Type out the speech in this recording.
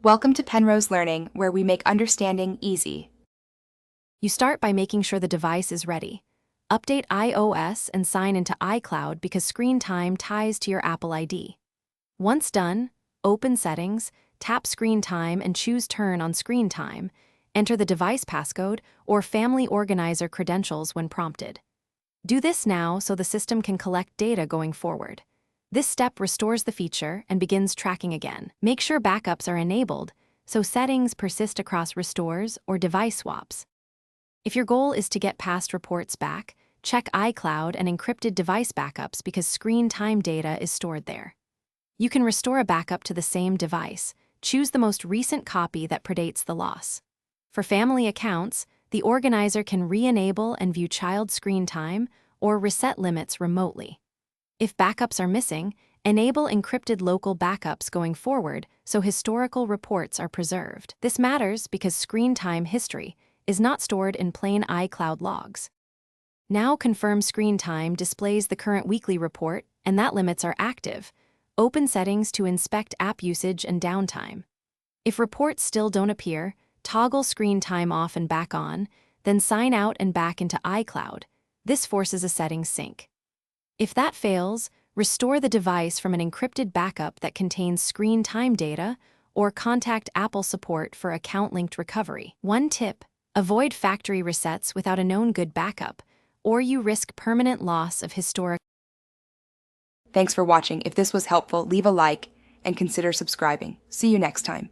Welcome to Penrose Learning, where we make understanding easy. You start by making sure the device is ready. Update iOS and sign into iCloud because screen time ties to your Apple ID. Once done, open Settings, tap Screen Time and choose Turn on Screen Time. Enter the device passcode or Family Organizer credentials when prompted. Do this now so the system can collect data going forward. This step restores the feature and begins tracking again. Make sure backups are enabled so settings persist across restores or device swaps. If your goal is to get past reports back, check iCloud and encrypted device backups because screen time data is stored there. You can restore a backup to the same device. Choose the most recent copy that predates the loss. For family accounts, the organizer can re-enable and view child screen time or reset limits remotely. If backups are missing, enable encrypted local backups going forward so historical reports are preserved. This matters because screen time history is not stored in plain iCloud logs. Now confirm screen time displays the current weekly report and that limits are active. Open Settings to inspect app usage and downtime. If reports still don't appear, toggle screen time off and back on, then sign out and back into iCloud. This forces a settings sync. If that fails, restore the device from an encrypted backup that contains screen time data or contact Apple support for account-linked recovery. One tip: avoid factory resets without a known good backup, or you risk permanent loss of historic. Thanks for watching. If this was helpful, leave a like and consider subscribing. See you next time.